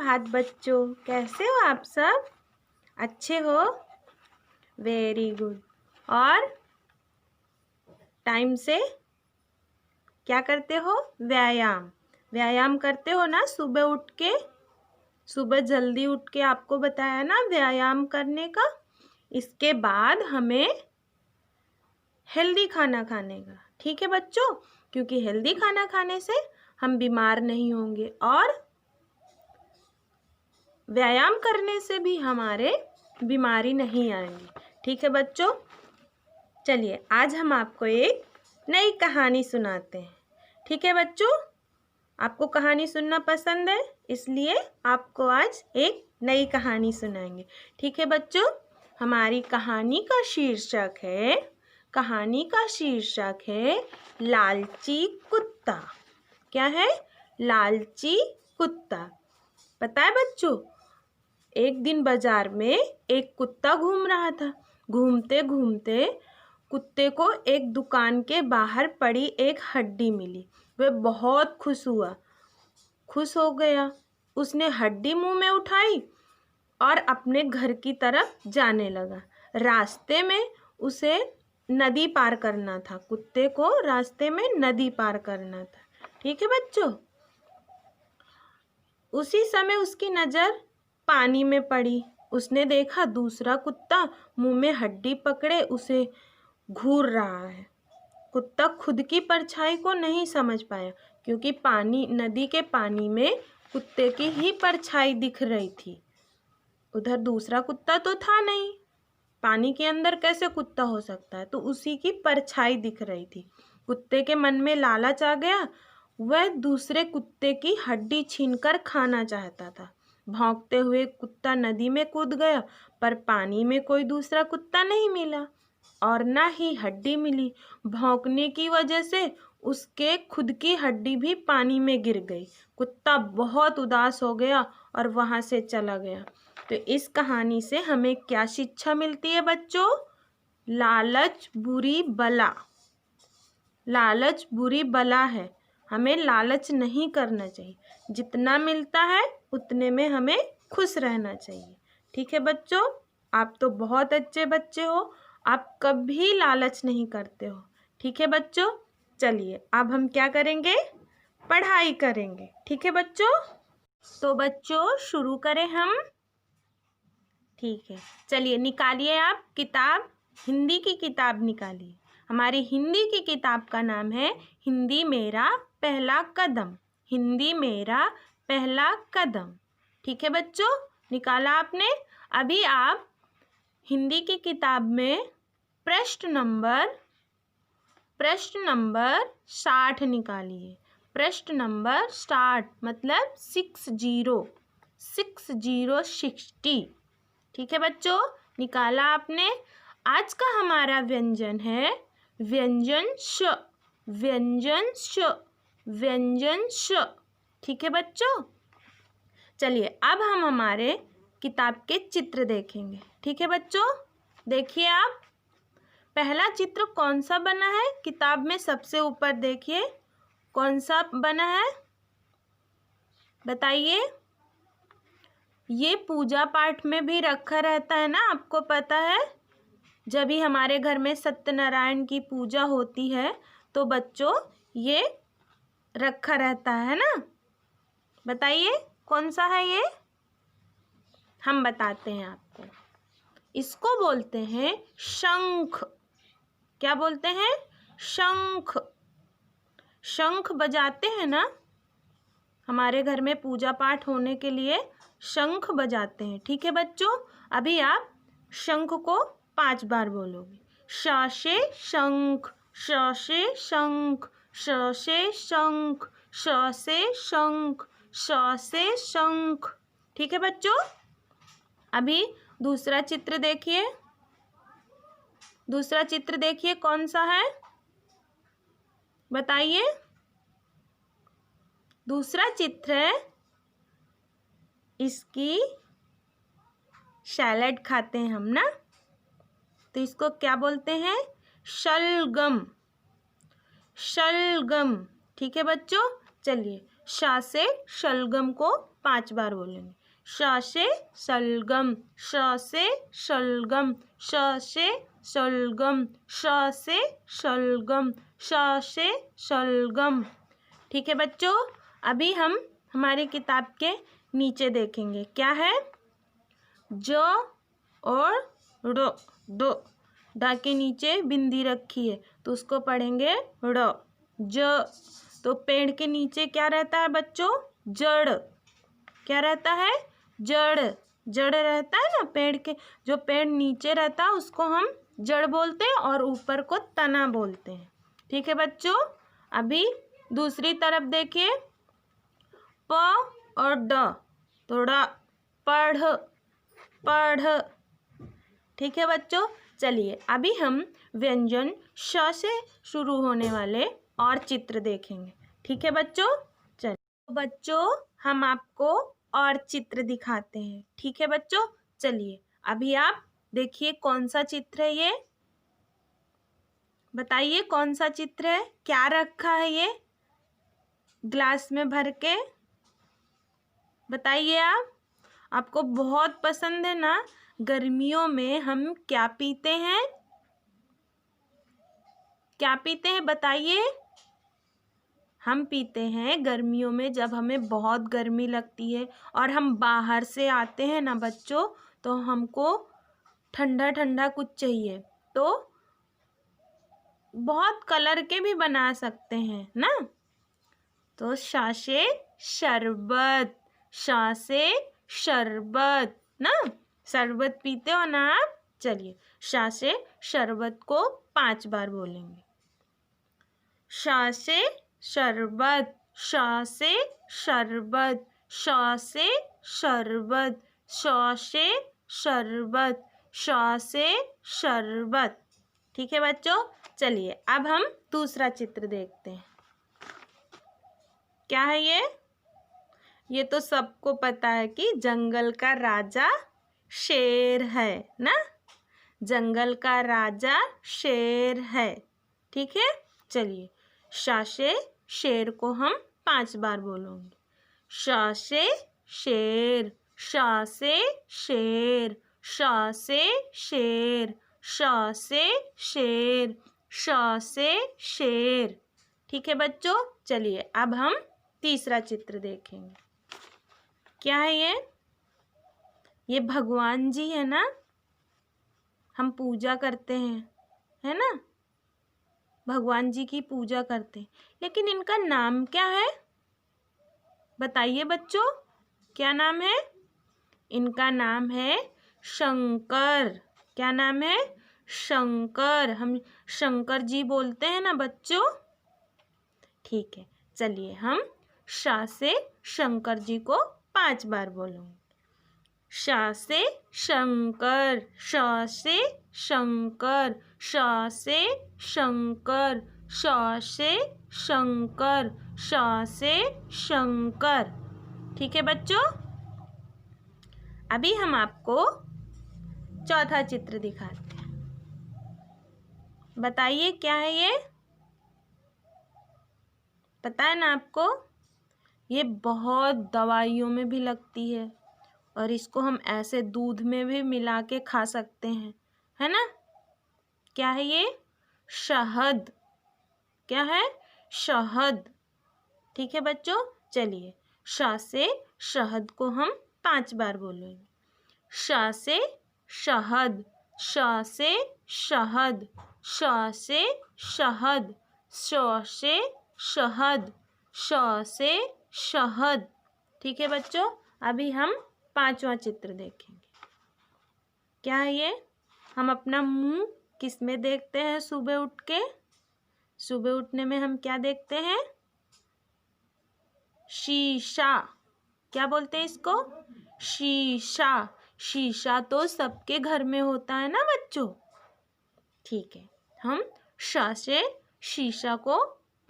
सुप्रभात बच्चों, कैसे हो आप सब? अच्छे हो? Very good. और टाइम से क्या करते हो? व्यायाम करते हो ना? सुबह उठ के, सुबह जल्दी उठ के आपको बताया ना व्यायाम करने का। इसके बाद हमें हेल्दी खाना खाने का, ठीक है बच्चों? क्योंकि हेल्दी खाना खाने से हम बीमार नहीं होंगे और व्यायाम करने से भी हमारे बीमारी नहीं आएंगी, ठीक है बच्चों? चलिए आज हम आपको एक नई कहानी सुनाते हैं, ठीक है बच्चों? आपको कहानी सुनना पसंद है, इसलिए आपको आज एक नई कहानी सुनाएंगे, ठीक है बच्चों? हमारी कहानी का शीर्षक है लालची कुत्ता। क्या है? लालची कुत्ता। पता है बच्चों, एक दिन बाजार में एक कुत्ता घूम रहा था। घूमते घूमते कुत्ते को एक दुकान के बाहर पड़ी एक हड्डी मिली। वह बहुत खुश हो गया। उसने हड्डी मुंह में उठाई और अपने घर की तरफ जाने लगा। रास्ते में उसे नदी पार करना था। कुत्ते को रास्ते में नदी पार करना था, ठीक है बच्चों? उसी समय उसकी नज़र पानी में पड़ी। उसने देखा दूसरा कुत्ता मुंह में हड्डी पकड़े उसे घूर रहा है। कुत्ता खुद की परछाई को नहीं समझ पाया, क्योंकि नदी के पानी में कुत्ते की ही परछाई दिख रही थी। उधर दूसरा कुत्ता तो था नहीं। पानी के अंदर कैसे कुत्ता हो सकता है? तो उसी की परछाई दिख रही थी। कुत्ते के मन में लालच आ गया। वह दूसरे कुत्ते की हड्डी छीनकर खाना चाहता था। भौंकते हुए कुत्ता नदी में कूद गया, पर पानी में कोई दूसरा कुत्ता नहीं मिला और न ही हड्डी मिली। भौंकने की वजह से उसके खुद की हड्डी भी पानी में गिर गई। कुत्ता बहुत उदास हो गया और वहां से चला गया। तो इस कहानी से हमें क्या शिक्षा मिलती है बच्चों? लालच बुरी बला है। हमें लालच नहीं करना चाहिए। जितना मिलता है उतने में हमें खुश रहना चाहिए, ठीक है बच्चों? आप तो बहुत अच्छे बच्चे हो, आप कभी लालच नहीं करते हो, ठीक है बच्चों? चलिए अब हम क्या करेंगे? पढ़ाई करेंगे, ठीक है बच्चों? तो बच्चों शुरू करें हम? ठीक है, चलिए निकालिए आप किताब, हिंदी की किताब निकालिए। हमारी हिंदी की किताब का नाम है हिंदी मेरा पहला कदम। हिंदी मेरा पहला कदम, ठीक है बच्चों? निकाला आपने? अभी आप हिंदी की किताब में पृष्ठ नंबर 60 निकालिए। पृष्ठ नंबर 60 मतलब 60, ठीक है बच्चों? निकाला आपने? आज का हमारा व्यंजन है व्यंजन श, ठीक है बच्चों? चलिए अब हम हमारे किताब के चित्र देखेंगे, ठीक है बच्चों? देखिए आप, पहला चित्र कौन सा बना है? किताब में सबसे ऊपर देखिए, कौन सा बना है बताइए? ये पूजा पाठ में भी रखा रहता है ना, आपको पता है? जब भी हमारे घर में सत्यनारायण की पूजा होती है तो बच्चों ये रखा रहता है ना। बताइए कौन सा है ये? हम बताते हैं आपको। इसको बोलते हैं शंख। क्या बोलते हैं? शंख। शंख बजाते हैं ना, हमारे घर में पूजा पाठ होने के लिए शंख बजाते हैं, ठीक है बच्चों? अभी आप शंख को 5 बार बोलोगे। श से शंख, श से शंख, श से शंख, श से शंख, श से शंख, ठीक है बच्चों? अभी दूसरा चित्र देखिए। दूसरा चित्र देखिए कौन सा है बताइए? दूसरा चित्र है, इसकी सैलेड खाते हैं हम ना, तो इसको क्या बोलते हैं? शलगम। शलगम, ठीक है बच्चों? चलिए श से शलगम को 5 बार बोलेंगे। श से शलगम, श से शलगम, श से शलगम, श से शलगम, श से शलगम। ठीक है बच्चों, अभी हम हमारी किताब के नीचे देखेंगे क्या है। ज और ड़, दो डा के नीचे बिंदी रखी है तो उसको पढ़ेंगे ड़। ज, तो पेड़ के नीचे क्या रहता है बच्चों, जड़। क्या रहता है, जड़। जड़ रहता है ना पेड़ के, जो पेड़ नीचे रहता है उसको हम जड़ बोलते हैं और ऊपर को तना बोलते हैं। ठीक है बच्चों, अभी दूसरी तरफ देखिए, प और ड, तो ड़, पढ़, पढ़। ठीक है बच्चों, चलिए अभी हम व्यंजन श से शुरू होने वाले और चित्र देखेंगे। ठीक है बच्चों, चलिए बच्चों हम आपको और चित्र दिखाते हैं। ठीक है बच्चों, चलिए अभी आप देखिए कौन सा चित्र है ये, बताइए कौन सा चित्र है, क्या रखा है ये ग्लास में भर के, बताइए आप। आपको बहुत पसंद है ना, गर्मियों में हम क्या पीते हैं, क्या पीते हैं बताइए। हम पीते हैं गर्मियों में, जब हमें बहुत गर्मी लगती है और हम बाहर से आते हैं ना बच्चों, तो हमको ठंडा ठंडा कुछ चाहिए, तो बहुत कलर के भी बना सकते हैं ना। तो शा से शरबत, शा से शरबत ना, शरबत पीते हो ना आप। चलिए शा से शरबत को 5 बार बोलेंगे। शा से शरबत, शा से शरबत, शा से शरबत, शा से शरबत, शा से शरबत। ठीक है बच्चों, चलिए अब हम दूसरा चित्र देखते हैं। क्या है ये तो सबको पता है कि जंगल का राजा शेर है ना, जंगल का राजा शेर है। ठीक है, चलिए शा से शेर को हम 5 बार बोलेंगे। शा से शेर, शा से शेर, शा से शेर, शा से शेर, शा से शेर। ठीक है बच्चों, चलिए अब हम तीसरा चित्र देखेंगे। क्या है ये भगवान जी है ना, हम पूजा करते हैं, है ना, भगवान जी की पूजा करते हैं, लेकिन इनका नाम क्या है बताइए बच्चों, क्या नाम है इनका? नाम है शंकर। क्या नाम है? शंकर। हम शंकर जी बोलते हैं ना बच्चों। ठीक है, चलिए हम शा से शंकर जी को 5 बार बोलूँगी। शा से शंकर, शा से शंकर, शा से शंकर, शा से शंकर, शा से शंकर। ठीक है बच्चों, अभी हम आपको चौथा चित्र दिखाते हैं। बताइए क्या है ये, पता है ना आपको? ये बहुत दवाइयों में भी लगती है और इसको हम ऐसे दूध में भी मिला के खा सकते हैं, है ना। क्या है ये? शहद। क्या है? शहद। ठीक है बच्चों, चलिए शा से शहद को हम 5 बार बोलेंगे। शा से शहद, शा से शहद, शा से शहद, शा से शहद, शा से शहद। ठीक है बच्चों, अभी हम 5वां चित्र देखेंगे। क्या है ये? हम अपना मुंह किस में देखते हैं सुबह उठ के? सुबह उठने में हम क्या देखते हैं? शीशा। क्या बोलते हैं इसको? शीशा। शीशा तो सबके घर में होता है ना बच्चों। ठीक है, हम शा से शीशा को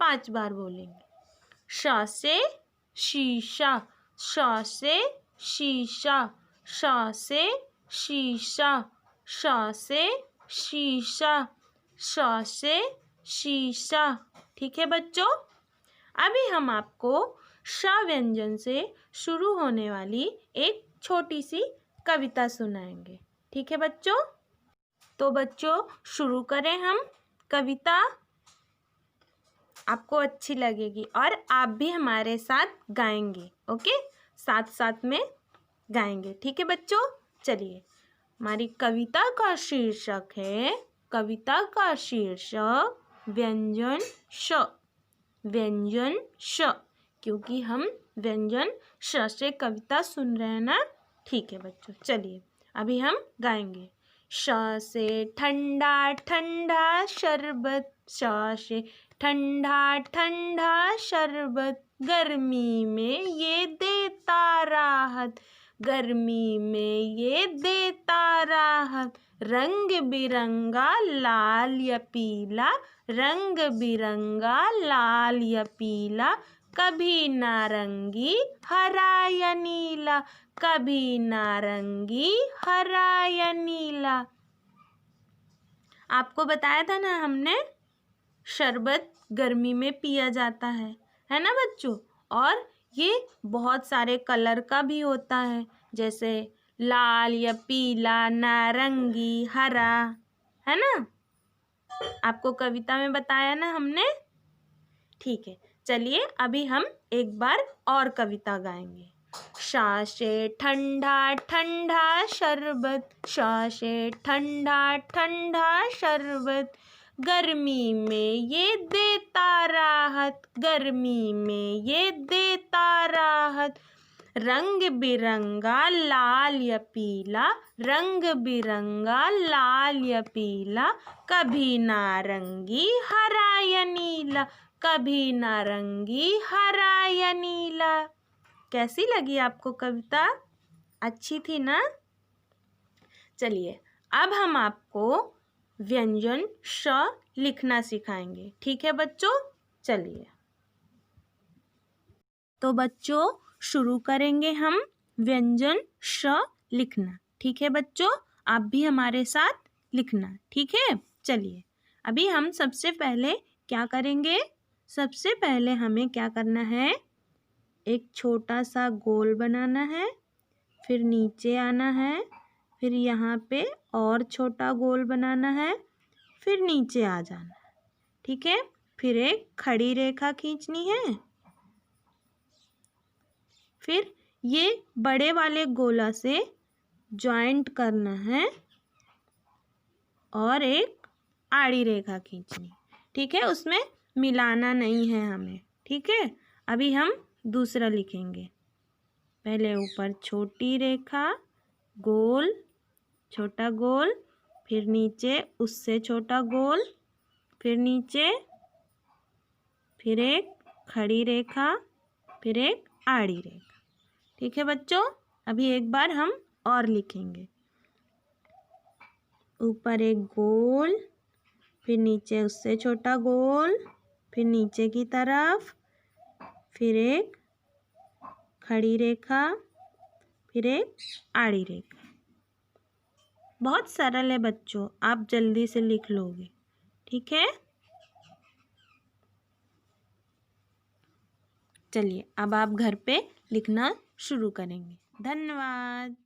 5 बार बोलेंगे। शा से शीशा, शा से शीशा, शा से शीशा, शा से शीशा, शा से शीशा। ठीक है बच्चों, अभी हम आपको श व्यंजन से शुरू होने वाली एक छोटी सी कविता सुनाएंगे। ठीक है बच्चों? तो बच्चों शुरू करें हम कविता। आपको अच्छी लगेगी और आप भी हमारे साथ गाएंगे। ओके, साथ साथ में गाएंगे। ठीक है बच्चों? चलिए, हमारी कविता का शीर्षक है, कविता का शीर्षक व्यंजन श। व्यंजन श, क्योंकि हम व्यंजन श से कविता सुन रहे हैं ना। ठीक है बच्चों, चलिए अभी हम गाएंगे। श से ठंडा ठंडा शरबत, श से ठंडा ठंडा शरबत, गर्मी में ये देता राहत, गर्मी में ये देता राहत, रंग बिरंगा लाल या पीला, रंग बिरंगा लाल या पीला, कभी नारंगी हरा या नीला, कभी नारंगी हरा या नीला। आपको बताया था ना हमने, शरबत गर्मी में पिया जाता है ना बच्चों। और ये बहुत सारे कलर का भी होता है, जैसे लाल या पीला, नारंगी, हरा, है ना। आपको कविता में बताया ना हमने। ठीक है, चलिए अभी हम एक बार और कविता गाएंगे। श से ठंडा ठंडा शरबत, श से ठंडा ठंडा शरबत, गर्मी में ये देता राहत, गर्मी में ये देता राहत, रंग बिरंगा लाल या पीला, रंग बिरंगा लाल या पीला, कभी नारंगी हरा या नीला, कभी नारंगी हरा या नीला। कैसी लगी आपको कविता? अच्छी थी ना? चलिए अब हम आपको व्यंजन श लिखना सिखाएंगे। ठीक है बच्चों? चलिए, तो बच्चों शुरू करेंगे हम व्यंजन श लिखना। ठीक है बच्चों? आप भी हमारे साथ लिखना। ठीक है? चलिए अभी हम सबसे पहले क्या करेंगे? सबसे पहले हमें क्या करना है? एक छोटा सा गोल बनाना है, फिर नीचे आना है, फिर यहाँ पे और छोटा गोल बनाना है, फिर नीचे आ जाना है। ठीक है? फिर एक खड़ी रेखा खींचनी है, फिर ये बड़े वाले गोला से जॉइंट करना है और एक आड़ी रेखा खींचनी। ठीक है? उसमें मिलाना नहीं है हमें। ठीक है? अभी हम दूसरा लिखेंगे। पहले ऊपर छोटी रेखा, गोल, छोटा गोल, फिर नीचे उससे छोटा गोल, फिर नीचे, फिर एक खड़ी रेखा, फिर एक आड़ी रेखा। ठीक है बच्चों? अभी एक बार हम और लिखेंगे। ऊपर एक गोल, फिर नीचे उससे छोटा गोल, फिर नीचे की तरफ, फिर एक खड़ी रेखा, फिर एक आड़ी रेखा। बहुत सरल है बच्चों, आप जल्दी से लिख लोगे। ठीक है? चलिए अब आप घर पे लिखना शुरू करेंगे। धन्यवाद।